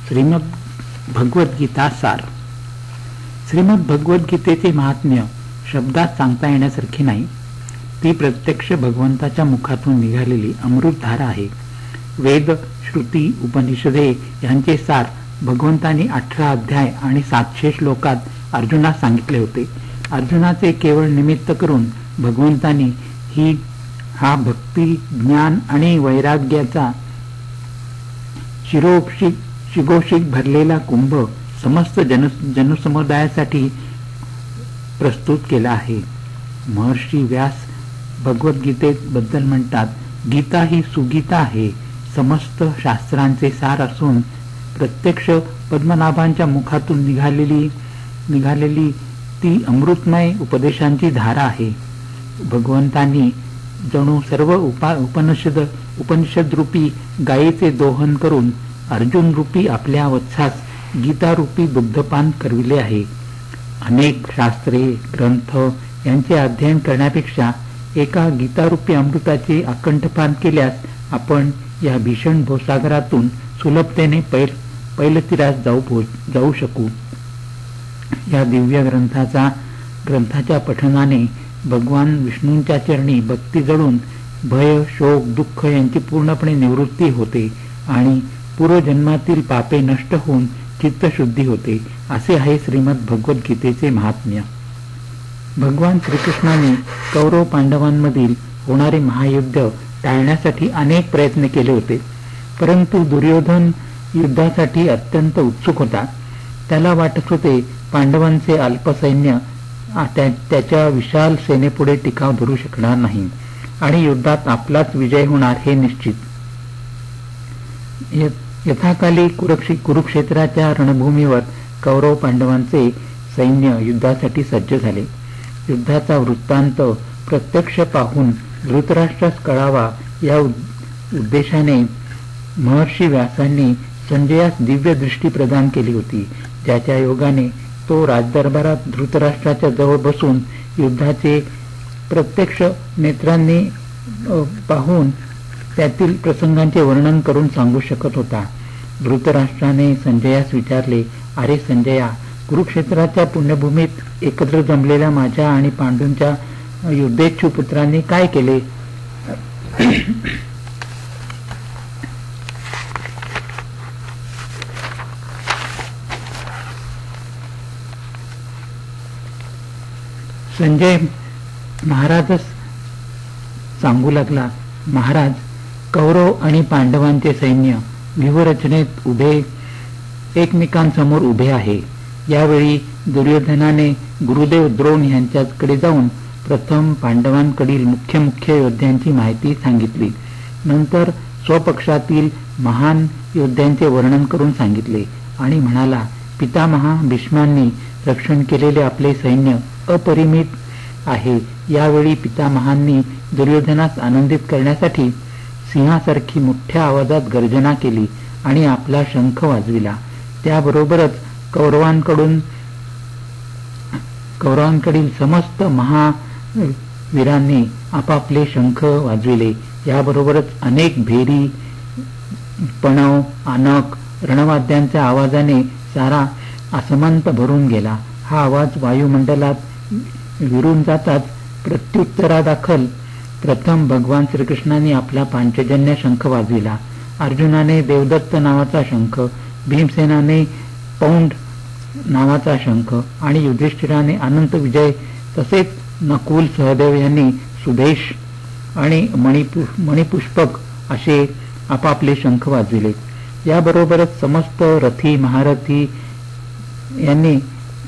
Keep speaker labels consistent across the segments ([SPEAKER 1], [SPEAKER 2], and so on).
[SPEAKER 1] श्रीमद भगवद्गीता सार. श्रीमद भगवद्गीतेचे महात्म्य शब्दात सांगता येण्यासारखे नाही. ती प्रत्यक्ष भगवंताच्या मुखातून निघालेली अमृतधारा आहे. वेद, श्रुती, उपनिषदे यांचे सार भगवंतांनी 18 अध्याय आणि 700 श्लोकात अर्जुनास सांगितले होते. अर्जुनाचे केवळ निमित्त करून भगवंतांनी हा भक्ती, ज्ञान आणि वैराग्याचा शिगोशिग भरलेला कुंभ समस्त जनसमुदायासाठी प्रस्तुत केला आहे. महर्षी व्यास भगवद्गीतेबद्दल म्हणतात, गीता ही सुगीता आहे. समस्त शास्त्रांचे सार असून प्रत्यक्ष पद्मनाभांच्या मुखातून निघालेली ती अमृतमय उपदेशांची धारा आहे. भगवंतांनी जणू सर्व उपनिषद रूपी गायीचे दोहन करून अर्जुन रूपी आपल्या वत्सास गीता रूपी दुग्धपान करविले आहे. अनेक शास्त्रे, ग्रंथ यांचे अध्ययन करण्यापेक्षा एका गीतारूपी अमृताचे अकंठपान केल्यास आपण या भीषण भवसागरातून सुलभतेने पैलतीरास जाऊ शकू. या दिव्य ग्रंथाच्या पठनाने भगवान विष्णूंच्या चरणी भक्ती जळून भय, शोक, दुःख यांची पूर्णपणे निवृत्ती होते आणि पूर्वजन्मातील पापे नष्ट होऊन चित्तशुद्धी होते. असे आहे श्रीमद भगवद्गीतेचे महात्म्य. भगवान श्रीकृष्णाने कौरव पांडवांमधील होणारे महायुद्ध टाळण्यासाठी अनेक प्रयत्न केले होते. परंतु दुर्योधन युद्धासाठी अत्यंत उत्सुक होता. त्याला वाटत होते पांडवांचे अल्प सैन्य त्याच्या विशाल सेनेपुढे टिकाव धरू शकणार नाही आणि युद्धात आपलाच विजय होणार हे निश्चित. यथाकाली कुरुक्षेत्राच्या रणभूमीवर कौरव पांडवांचे सैन्य युद्धासाठी सज्ज झाले. युद्धाचा वृत्तांत प्रत्यक्ष पाहून धृतराष्ट्रास कळावा या उद्देशाने महर्षी व्यासांनी संजयास दिव्य दृष्टी प्रदान केली होती. ज्याच्या योगाने तो राजदरबारात धृतराष्ट्राच्या जवळ बसून युद्धाचे प्रत्यक्ष नेत्रांनी पाहून त्यातील प्रसंगांचे वर्णन करून सांगू शकत होता. धृतराष्ट्राने संजयास विचारले, अरे संजया, कुरुक्षेत्राच्या पुण्यभूमीत एकत्र जमलेल्या माझ्या आणि पांडूंच्या युद्धेच्छू पुत्रांनी काय केले? संजय महाराजच सांगू लागला, महाराज, कौरव आणि पांडवांचे सैन्य व्यूहरचनेत एकमेकांसमोर उभे आहे. यावेळी दुर्योधनाने गुरुदेव द्रोण यांच्याकडे जाऊन प्रथम पांडवांकडील मुख्य योद्ध्यांची माहिती सांगितली. नंतर स्वपक्षातील महान योद्ध्यांचे वर्णन करून सांगितले आणि म्हणाला, पितामहा भीष्मांनी रक्षण केलेले आपले सैन्य अपरिमित आहे. यावेळी पितामहांनी दुर्योधनास आनंदित करण्यासाठी सिंहासारखी मोठ्या आवाजात गर्जना केली आणि आपला शंख वाजविला. त्याबरोबरच कौरवांकडील समस्त महावीरांनी आपापले शंख वाजविले. याबरोबरच अनेक भेरी, पणव, आनक, रणवाद्यांच्या आवाजाने सारा आसमंत भरून गेला. हा आवाज वायुमंडलात विरून जाताच प्रत्युत्तरादाखल प्रथम भगवान श्रीकृष्णाने आपला पांचजन्य शंख वाजविला. अर्जुनाने देवदत्त नावाचा शंख, भीमसेनाने पौंड नावाचा शंख आणि युधिष्ठिराने अनंत विजय, तसेच नकुल, सहदेव यांनी सुदेश आणि मणिपुष्पक असे आपापले शंख वाजविले. याबरोबरच समस्त रथी, महारथी यांनी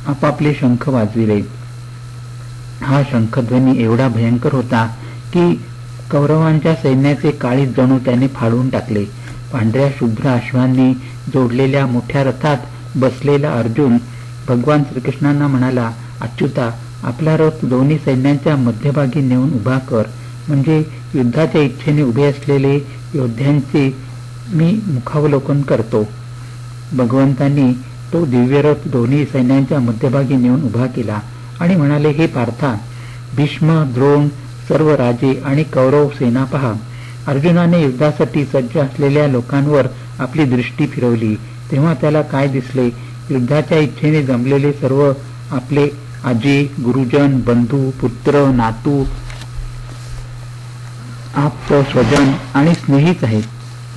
[SPEAKER 1] आपापले शंख वाजविले. हा शंखध्वनी एवढा भयंकर होता की कौरवांच्या सैन्याचे काळीज जणू त्याने फाडून टाकले. पांढऱ्या शुभ्र अश्वांनी जोडलेल्या मोठ्या रथात बसलेला अर्जुन भगवान श्रीकृष्णांना म्हणाला, अच्युता, आपला रथ दोन्ही सैन्यांच्या मध्यभागी नेऊन उभा कर, म्हणजे युद्धाच्या इच्छेने उभे असलेले योद्ध्यांचे मी मुखावलोकन करतो. भगवंतांनी तो दिव्य रथ दोन्ही सैन्यांच्या मध्यभागी नेऊन उभा केला आणि म्हणाले, हे पार्था, भीष्म, द्रोण, सर्व राजे आणि कौरव सेना पहा. अर्जुनाने युद्धासाठी सज्ज असलेल्या लोकांवर आपली दृष्टी फिरवली तेव्हा त्याला काय दिसले? युद्धाच्या इच्छेने जमलेले सर्व आपले आजी, गुरुजन, बंधू, पुत्र, नातू, आप्त, स्वजन आणि स्नेहीच आहेत.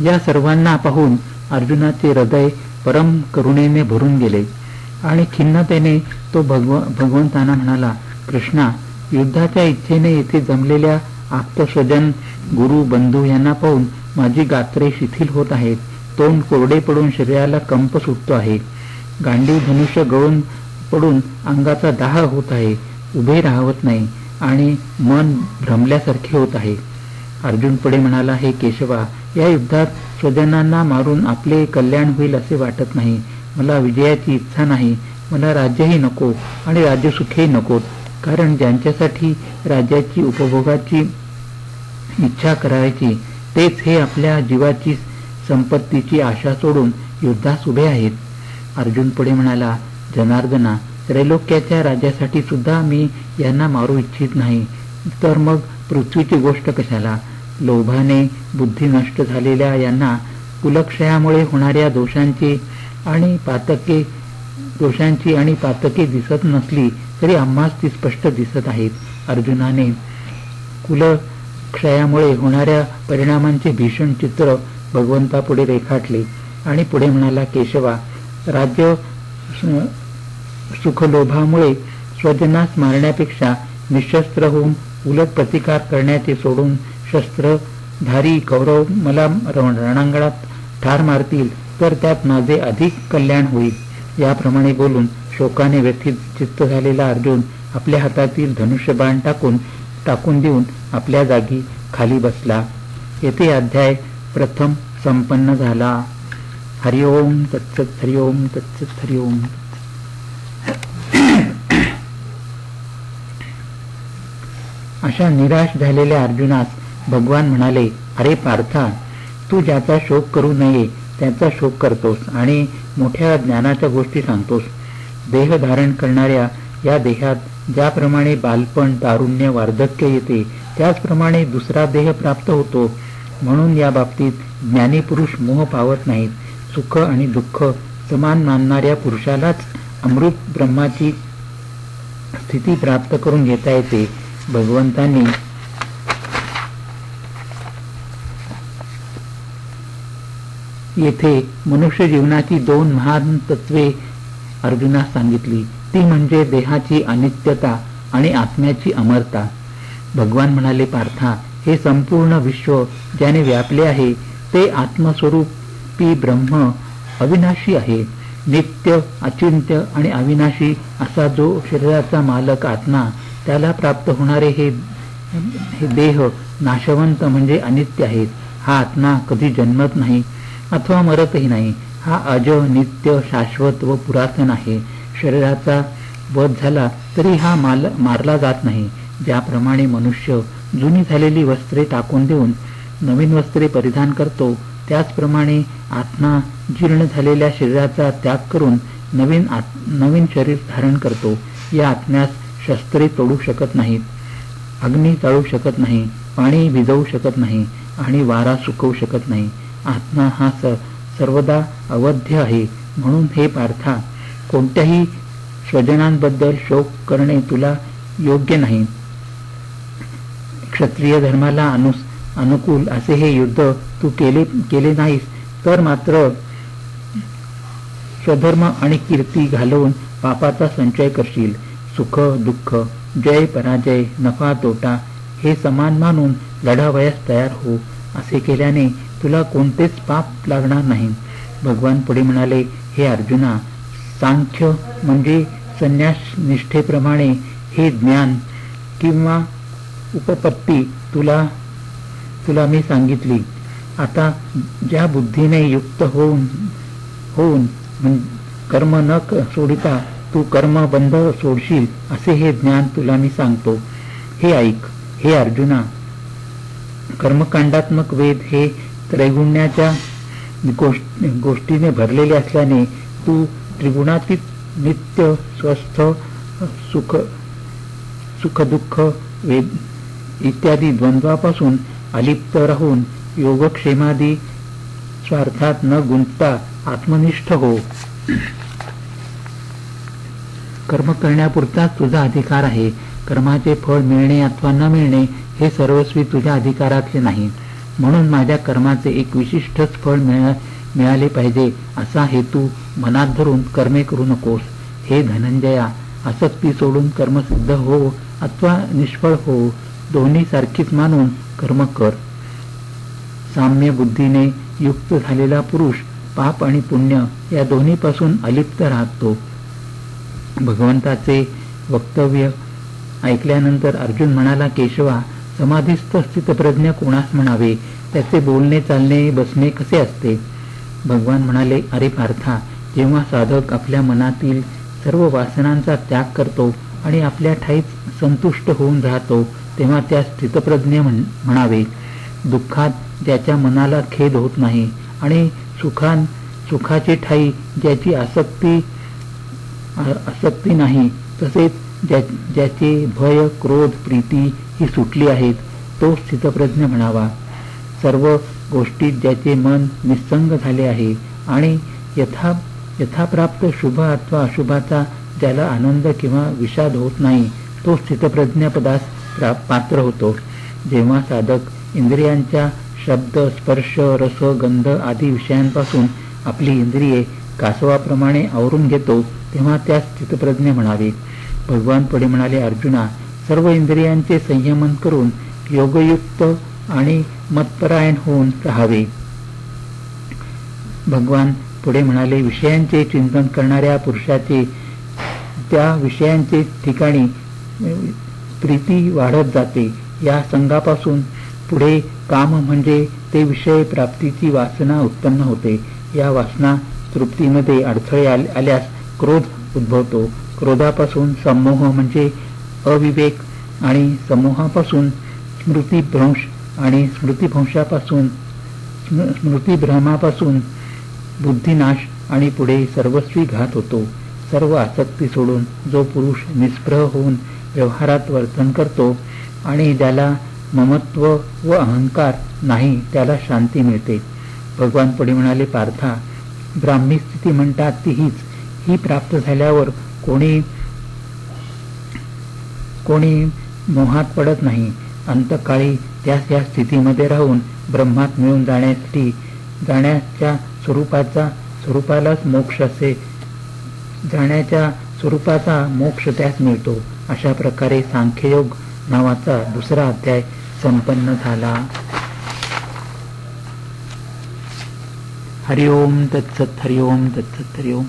[SPEAKER 1] या सर्वांना पाहून अर्जुनाचे हृदय परम करुणेने भरून गेले आणि खिन्नतेने तो भगवंतांना म्हणाला, कृष्णा, युद्धाच्या इच्छेने येथे जमलेल्या आप्तस्वजन, गुरु, बंधू यांना पाहून माझी गात्रे शिथिल होत आहेत. तोंड कोरडे पडून शरीराला कंप सुटतो आहे. गांडीव धनुष्य गळून पडून अंगाचा दाह होत आहे. उभे राहवत नाही आणि मन भ्रमल्यासारखे होत आहे. अर्जुन पुढे म्हणाला, हे केशवा, या युद्धात स्वजनांना मारून आपले कल्याण होईल असे वाटत नाही. मला विजयाची इच्छा नाही. मला राज्यही नको आणि राज्यसुखही नकोत. कारण ज्यांच्यासाठी राज्याची उपभोगाची इच्छा करायची तेच हे आपल्या जीवाची संपत्तीची आशा सोडून युद्धास उभे आहेत. अर्जुन पुढे म्हणाला, जनार्दना, त्रैलोक्याच्या राज्यासाठी सुद्धा मी यांना मारू इच्छित नाही. तर मग पृथ्वीची गोष्ट कशाला? लोभाने बुद्धी नष्ट झालेल्या यांना कुलक्षयामुळे होणाऱ्या दोषांची आणि पातके दिसत नसली तरी आम्हास ती स्पष्ट दिसत आहेत. अर्जुनाने कुलक्षयामुळे होणाऱ्या परिणामांचे भीषण चित्र भगवंतापुढे रेखाटले आणि पुढे म्हणाला, केशवा, राज्य सुखलोभामुळे स्वजनास मारण्यापेक्षा निशस्त्र होऊन उलट प्रतिकार करण्याचे सोडून शस्त्रधारी कौरव मला रणांगणात ठार मारतील तर त्यात माझे अधिक कल्याण होईल. याप्रमाणे बोलून शोकाने व्यथित चित्त झालेला अर्जुन आपल्या हातातील धनुष्यबाण टाकून देऊन आपल्या जागी खाली बसला. येथे अध्याय प्रथम संपन्न झाला. हरिओम तत्सत, हरिओम तत्सत, हरिओम. अशा निराश झालेल्या अर्जुनास भगवान म्हणाले, अरे पार्था, तू ज्याचा शोक करू नये त्याचा शोक करतोस आणि मोठ्या ज्ञानाच्या गोष्टी सांगतोस. देह धारण करणाऱ्या या देहात ज्याप्रमाणे बालपण, तारुण्य, वार्धक्य येते त्याचप्रमाणे दुसरा देह प्राप्त होतो. म्हणून या बाबतीत ज्ञानी पुरुष मोह पावत नाहीत. सुख आणि दुःख समान मानणाऱ्या पुरुषालाच अमृत ब्रह्माची स्थिती प्राप्त करून घेता येते. भगवंतांनी येथे मनुष्य जीवनाची दोन महान तत्वे अर्जुनास सांगितली. ती म्हणजे देहाची अनित्यता आणि आत्म्याची अमरता. भगवान म्हणाले, पार्था, हे संपूर्ण विश्व ज्याने व्यापले आहे ते आत्मस्वरूपी ब्रह्म अविनाशी आहे. नित्य, अचिंत्य आणि अविनाशी असा जो शरीराचा मालक आत्मा, त्याला प्राप्त होणारे हे देह नाशवंत म्हणजे अनित्य आहेत. हा आत्मा कधी जन्मत नाही अथवा मरतही नाही. हा अज, नित्य, शाश्वत व पुरातन आहे. शरीराचा वध झाला तरी हा मारला जात नाही. ज्याप्रमाणे मनुष्य जुनी झालेली वस्त्रे टाकून देऊन नवीन वस्त्रे परिधान करतो, त्याचप्रमाणे आत्मा जीर्ण झालेल्या शरीराचा त्याग करून नवीन शरीर धारण करतो. या आत्म्यास शस्त्रे तोडू शकत नाहीत, अग्नी चाळू शकत नाही, पाणी भिजवू शकत नाही आणि वारा सुकवू शकत नाही. आत्मा हा सर्वदा अवध्य आहे. म्हणून हे पार्था, कोणत्याही स्वजनांबद्दल शोक करणे तुला योग्य नाही. क्षत्रिय धर्माला अनुकूल असे हे युद्ध तू केले नाहीस तर मात्र स्वधर्म आणि कीर्ती घालवून पापाचा संचय करशील. सुख दुःख, जय पराजय, नफा तोटा हे समान मानून लढावयास तयार हो. असे केल्याने तुला कोणतेच पाप लागणार नाही. भगवान पुढे म्हणाले, हे अर्जुना, सांख्य म्हणजे संन्यास निष्ठेप्रमाणे हे ज्ञान किंवा उपपत्ती तुला मी सांगितली. आता ज्या बुद्धीने युक्त होऊन कर्म न सोडिता तू कर्मबंध सोडशील असे हे ज्ञान तुला मी सांगतो. हे ऐक. हे अर्जुना, कर्मकांडात्मक वेद हे त्रैगुण्याच्या गोष्टीने भरलेले असल्याने तू त्रिगुणातीत, नित्य, स्वस्थ, सुख दुःख इत्यादी द्वंद्वापासून अलिप्त राहून योगक्षेमादी स्वार्थात न गुंतता आत्मनिष्ठ हो. कर्म करण्यापुरताच तुझा अधिकार आहे. कर्माचे फळ मिळणे अथवा न मिळणे हे सर्वस्वी तुझ्या अधिकारातले नाही. म्हणून माझ्या कर्माचे एक विशिष्टच फळ मिळाले पाहिजे असा हेतू मनात धरून कर्मे करू नकोस. हे धनंजया, आसक्ती सोडून कर्म सिद्ध हो अथवा निष्फळ हो, दोन्ही सारखीच मानून कर्म कर. साम्य बुद्धीने युक्त झालेला पुरुष पाप आणि पुण्य या दोन्हीपासून अलिप्त राहतो. भगवंताचे वक्तव्य ऐकल्यानंतर अर्जुन म्हणाला, केशवा, समाधीस्थ स्थितप्रज्ञ कोणास म्हणावे? त्याचे बोलणे चालणे बसणे कसे असते? भगवान म्हणाले, अरे पार्था, जेव्हा साधक आपल्या मनातील सर्व वासनांचा त्याग करतो आणि आपल्या ठाईच संतुष्ट होऊन राहतो तेव्हा त्या स्थितप्रज्ञ म्हणावे. दुःखात ज्याच्या मनाला खेद होत नाही आणि सुखाची ठाई ज्याची आसक्ती नाही, तसेच ज्याचे भय, क्रोध, प्रीती ही सुटली आहेत, तो स्थितप्रज्ञ म्हणावा. सर्व गोष्टीत ज्याचे मन निस्संग झाले आहे आणि यथाप्राप्त शुभ अथवा अशुभाचा ज्याला आनंद किंवा विषाद होत नाही, तो स्थितप्रज्ञ पदास पात्र होतो. जेव्हा साधक इंद्रियांच्या शब्द, स्पर्श, रस, गंध आदी विषयांपासून आपली इंद्रिये कासवाप्रमाणे आवरून घेतो तेव्हा त्या स्थितप्रज्ञ म्हणावे. भगवान पुढे म्हणाले, अर्जुना, सर्व इंद्रियांचे संयमन करून योगयुक्त आणि मतपरायण होऊन राहावे. भगवान पुढे म्हणाले, विषयांचे चिंतन करणाऱ्या पुरुषाचे त्या विषयांचे ठिकाणी प्रीती वाढत जाते. या संघापासून पुढे काम म्हणजे ते विषय प्राप्तीची वासना उत्पन्न होते. या वासना तृप्तीमध्ये अडथळे आल्यास क्रोध उद्भवतो. क्रोधापासून संमोह म्हणजे अविवेक आणि समोहापासून स्मृतिभ्रंश आणि स्मृतिभ्रमापासून बुद्धिनाश आणि पुढे सर्वस्वी घात होतो. सर्व आसक्ती सोडून जो पुरुष निस्पृह होऊन व्यवहारात वर्तन करतो आणि ज्याला ममत्व व अहंकार नाही त्याला शांती मिळते. भगवान पुढे म्हणाले, पार्था, ब्राह्मी स्थिती म्हणतात ती हीच. ही प्राप्त झाल्यावर कोणी मोहात पडत नाही. अंतकाळी त्यास या स्थितीमध्ये राहून ब्रह्मात मिळून जाण्याच्या स्वरूपालाच मोक्ष असे जाण्याच्या स्वरूपाचा मोक्ष त्यास मिळतो. अशा प्रकारे सांख्ययोग नावाचा दुसरा अध्याय संपन्न झाला. हरिओम तत्सत, हरिओम तत्सत, हरिओम.